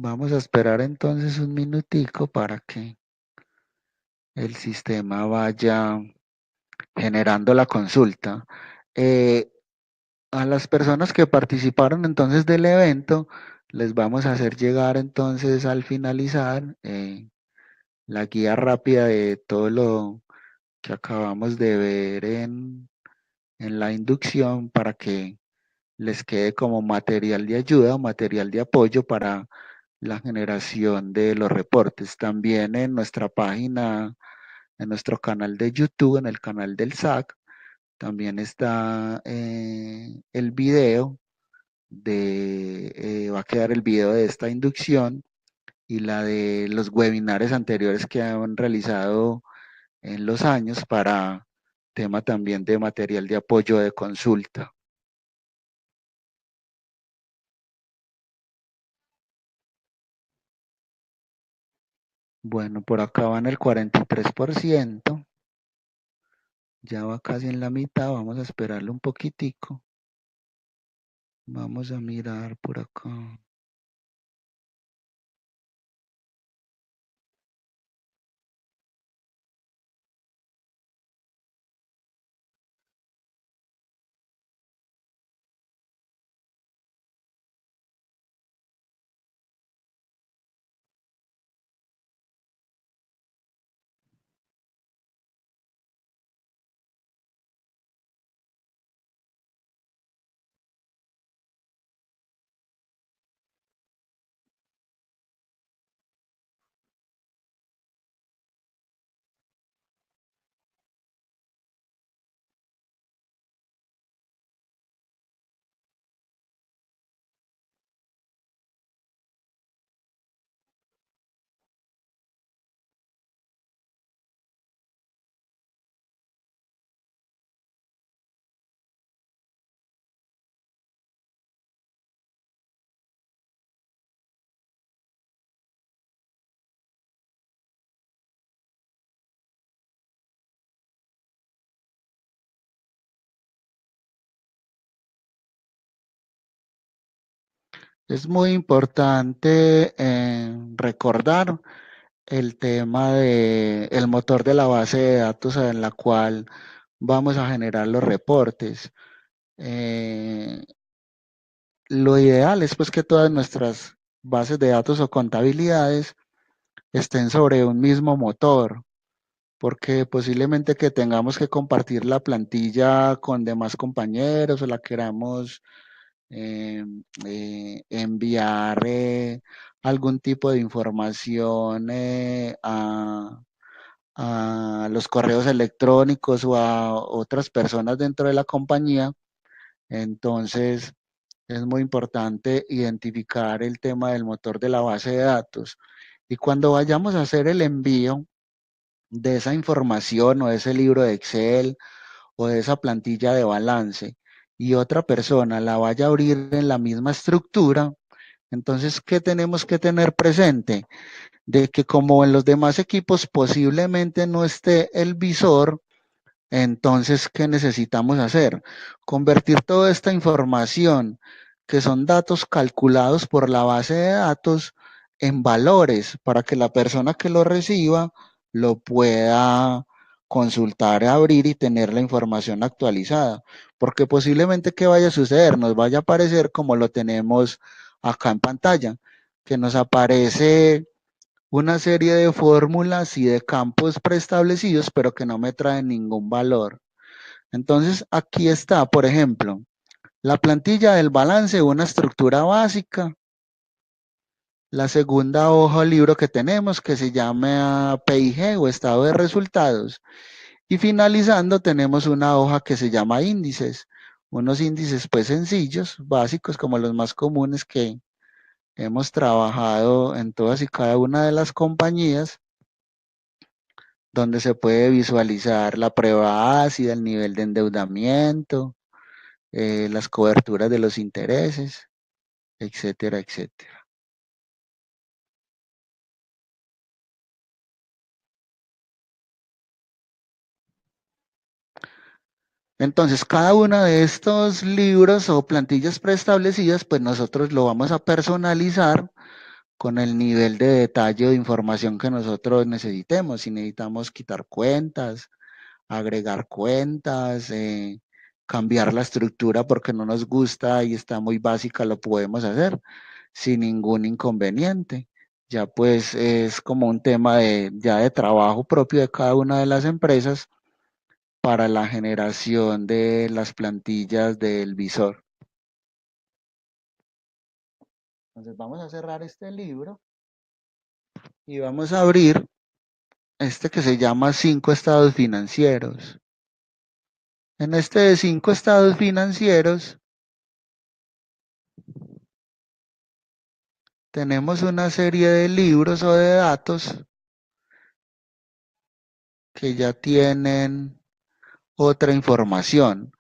Vamos a esperar entonces un minutico para que el sistema vaya generando la consulta. Eh, a las personas que participaron entonces del evento, les vamos a hacer llegar entonces al finalizar la guía rápida de todo lo que acabamos de ver en la inducción para que les quede como material de ayuda o material de apoyo para la generación de los reportes. También en nuestra página, en nuestro canal de YouTube, en el canal del SAC, también está el video va a quedar el video de esta inducción y la de los webinars anteriores que han realizado en los años para tema también de material de apoyo de consulta. Bueno, por acá van el 43%, ya va casi en la mitad, vamos a esperarle un poquitico. Vamos a mirar por acá. Es muy importante recordar el tema de el motor de la base de datos en la cual vamos a generar los reportes. Eh, lo ideal es pues que todas nuestras bases de datos o contabilidades estén sobre un mismo motor, porque posiblemente que tengamos que compartir la plantilla con demás compañeros o la queramos eh, enviar algún tipo de información a los correos electrónicos o a otras personas dentro de la compañía. Entonces, es muy importante identificar el tema del motor de la base de datos. Y cuando vayamos a hacer el envío de esa información o de ese libro de Excel o de esa plantilla de balance y otra persona la vaya a abrir en la misma estructura, entonces, ¿qué tenemos que tener presente? De que como en los demás equipos posiblemente no esté el visor, entonces, ¿qué necesitamos hacer? Convertir toda esta información, que son datos calculados por la base de datos, en valores para que la persona que lo reciba lo pueda consultar, abrir y tener la información actualizada. Porque posiblemente ¿qué vaya a suceder? Nos vaya a aparecer como lo tenemos acá en pantalla, que nos aparece una serie de fórmulas y de campos preestablecidos, pero que no me traen ningún valor. Entonces, aquí está, por ejemplo, la plantilla del balance, una estructura básica, la segunda hoja o libro que tenemos que se llama PIG o estado de resultados. Y finalizando tenemos una hoja que se llama índices, unos índices pues sencillos, básicos como los más comunes que hemos trabajado en todas y cada una de las compañías, donde se puede visualizar la prueba ácida, el nivel de endeudamiento, las coberturas de los intereses, etcétera, etcétera. Entonces, cada uno de estos libros o plantillas preestablecidas, pues nosotros lo vamos a personalizar con el nivel de detalle de información que nosotros necesitemos. Si necesitamos quitar cuentas, agregar cuentas, cambiar la estructura porque no nos gusta y está muy básica, lo podemos hacer sin ningún inconveniente. Ya pues es como un tema de, ya de trabajo propio de cada una de las empresas para la generación de las plantillas del visor. Entonces vamos a cerrar este libro y vamos a abrir este que se llama cinco estados financieros. En este de cinco estados financieros tenemos una serie de libros o de datos que ya tienen otra información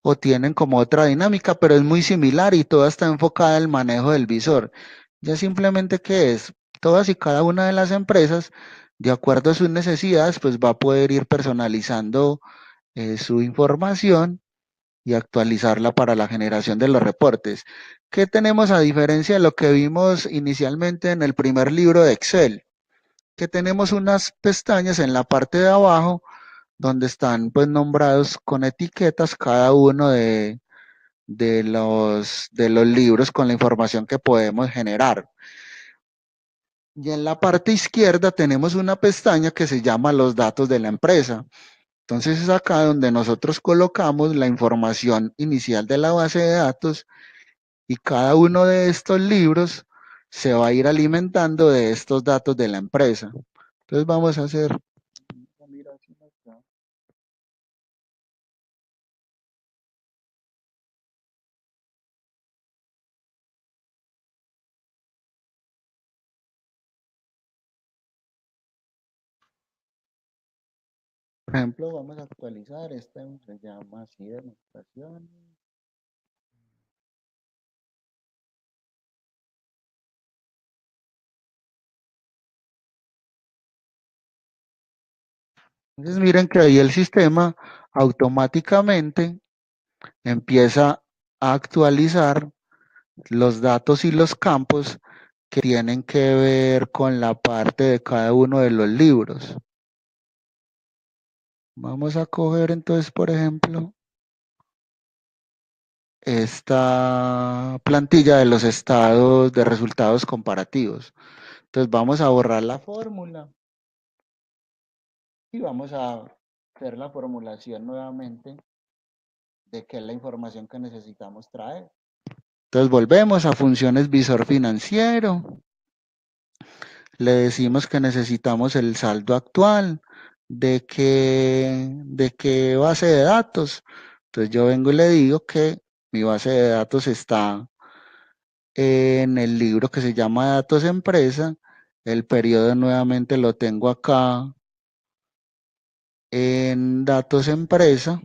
o tienen como otra dinámica, pero es muy similar y toda está enfocada en el manejo del visor. Ya simplemente que es, todas y cada una de las empresas, de acuerdo a sus necesidades, pues va a poder ir personalizando su información y actualizarla para la generación de los reportes. ¿Qué tenemos a diferencia de lo que vimos inicialmente en el primer libro de Excel? Que tenemos unas pestañas en la parte de abajo donde están pues nombrados con etiquetas cada uno de los libros con la información que podemos generar. Y en la parte izquierda tenemos una pestaña que se llama los datos de la empresa. Entonces es acá donde nosotros colocamos la información inicial de la base de datos y cada uno de estos libros se va a ir alimentando de estos datos de la empresa. Entonces vamos a hacer, por ejemplo, vamos a actualizar, esta se llama así demostración. Entonces miren que ahí el sistema automáticamente empieza a actualizar los datos y los campos que tienen que ver con la parte de cada uno de los libros. Vamos a coger entonces, por ejemplo, esta plantilla de los estados de resultados comparativos. Entonces vamos a borrar la fórmula y vamos a hacer la formulación nuevamente de qué es la información que necesitamos traer. Entonces volvemos a funciones visor financiero. Le decimos que necesitamos el saldo actual, de qué base de datos. Entonces yo vengo y le digo que mi base de datos está en el libro que se llama Datos Empresa. El periodo nuevamente lo tengo acá en Datos Empresa,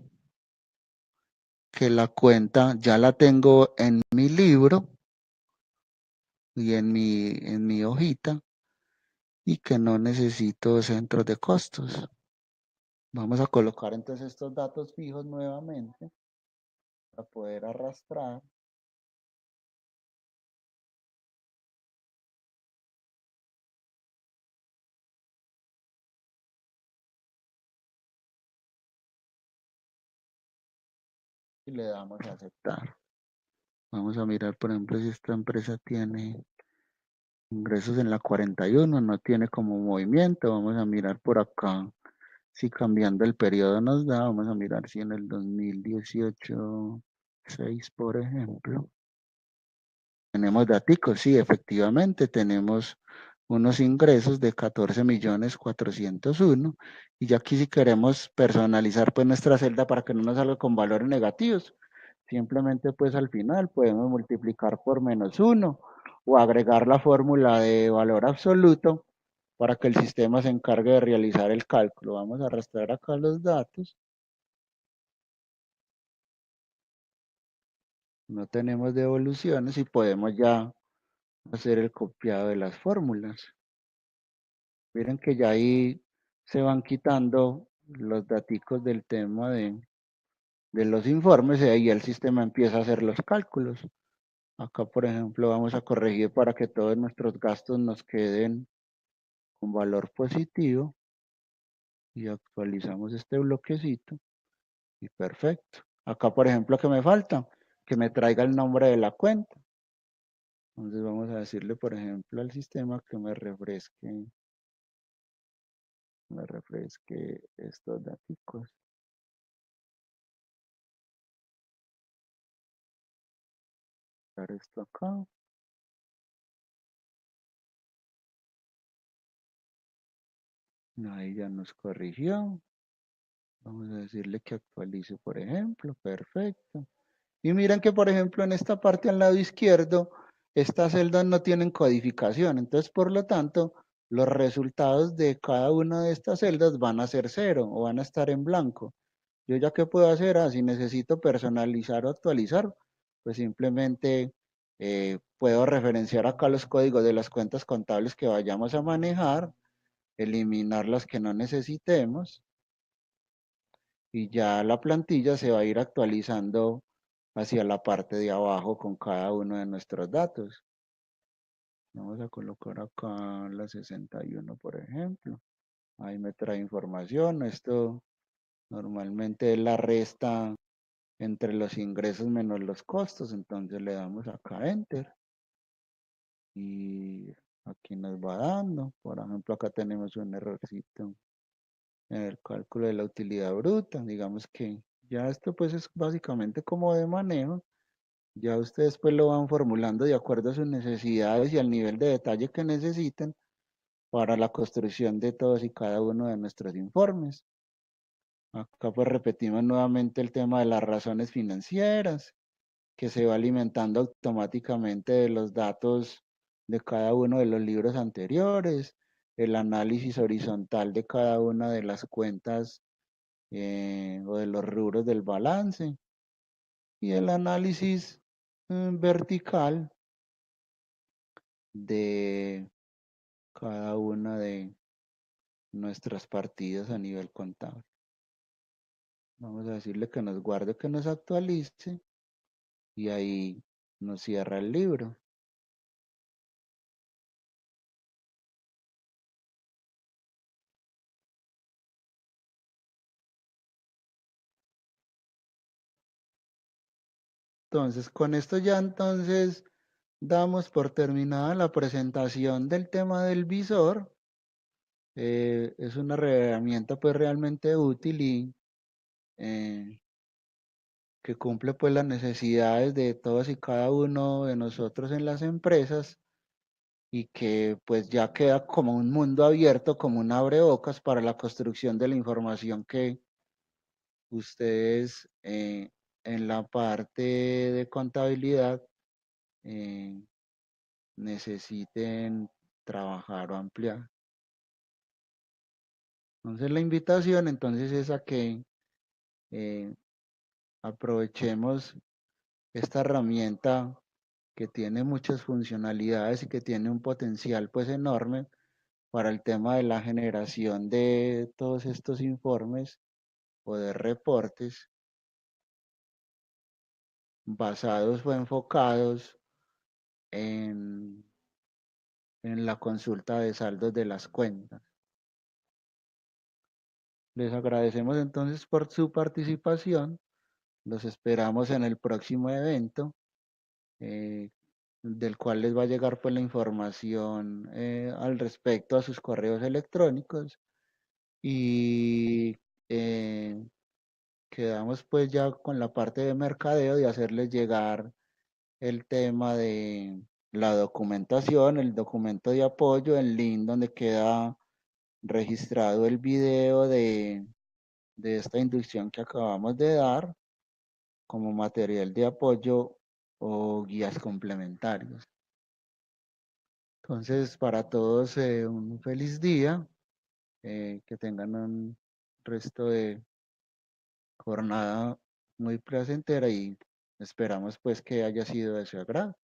que la cuenta ya la tengo en mi libro y en mi hojita y que no necesito centros de costos. Vamos a colocar entonces estos datos fijos nuevamente para poder arrastrar. Y le damos a aceptar. Vamos a mirar, por ejemplo, si esta empresa tiene ingresos en la 41, no tiene como movimiento. Vamos a mirar por acá si cambiando el periodo nos da. Vamos a mirar si en el 2018, 6, por ejemplo. Tenemos daticos, sí, efectivamente, tenemos unos ingresos de 14.401.000 y ya aquí si queremos personalizar pues nuestra celda para que no nos salga con valores negativos, simplemente pues al final podemos multiplicar por -1 o agregar la fórmula de valor absoluto para que el sistema se encargue de realizar el cálculo. Vamos a arrastrar acá los datos. No tenemos devoluciones y podemos ya hacer el copiado de las fórmulas. Miren que ya ahí se van quitando los daticos del tema de los informes y ahí el sistema empieza a hacer los cálculos. Acá, por ejemplo, vamos a corregir para que todos nuestros gastos nos queden con valor positivo y actualizamos este bloquecito y perfecto. Acá, por ejemplo, ¿qué me falta? Que me traiga el nombre de la cuenta. Entonces vamos a decirle, por ejemplo, al sistema que me refresque estos datos. Dar esto acá. Ahí ya nos corrigió. Vamos a decirle que actualice, por ejemplo. Perfecto. Y miren que, por ejemplo, en esta parte al lado izquierdo, estas celdas no tienen codificación. Entonces, por lo tanto, los resultados de cada una de estas celdas van a ser cero o van a estar en blanco. Yo ya qué puedo hacer, si necesito personalizar o actualizar, pues simplemente puedo referenciar acá los códigos de las cuentas contables que vayamos a manejar, eliminar las que no necesitemos y ya la plantilla se va a ir actualizando hacia la parte de abajo con cada uno de nuestros datos. Vamos a colocar acá la 61, por ejemplo. Ahí me trae información. Esto normalmente es la resta entre los ingresos menos los costos. Entonces le damos acá Enter. Y aquí nos va dando. Por ejemplo, acá tenemos un errorcito en el cálculo de la utilidad bruta. Digamos que ya esto pues es básicamente como de manejo. Ya ustedes pues lo van formulando de acuerdo a sus necesidades y al nivel de detalle que necesiten para la construcción de todos y cada uno de nuestros informes. Acá pues repetimos nuevamente el tema de las razones financieras, que se va alimentando automáticamente de los datos de cada uno de los libros anteriores, el análisis horizontal de cada una de las cuentas o de los rubros del balance y el análisis vertical de cada una de nuestras partidas a nivel contable. Vamos a decirle que nos guarde, que nos actualice y ahí nos cierra el libro. Entonces, con esto ya entonces damos por terminada la presentación del tema del visor. Es una herramienta pues realmente útil y eh, que cumple pues las necesidades de todos y cada uno de nosotros en las empresas y que pues ya queda como un mundo abierto, como un abrebocas para la construcción de la información que ustedes en la parte de contabilidad eh, necesiten trabajar o ampliar. Entonces la invitación entonces es a que eh, aprovechemos esta herramienta que tiene muchas funcionalidades y que tiene un potencial pues enorme para el tema de la generación de todos estos informes o de reportes basados o enfocados en, en la consulta de saldos de las cuentas. Les agradecemos entonces por su participación. Los esperamos en el próximo evento, eh, del cual les va a llegar pues la información al respecto a sus correos electrónicos y quedamos pues ya con la parte de mercadeo de hacerles llegar el tema de la documentación, el documento de apoyo, el link donde queda registrado el video de esta inducción que acabamos de dar como material de apoyo o guías complementarios. Entonces, para todos un feliz día, que tengan un resto de jornada muy placentera y esperamos pues que haya sido de su agrado.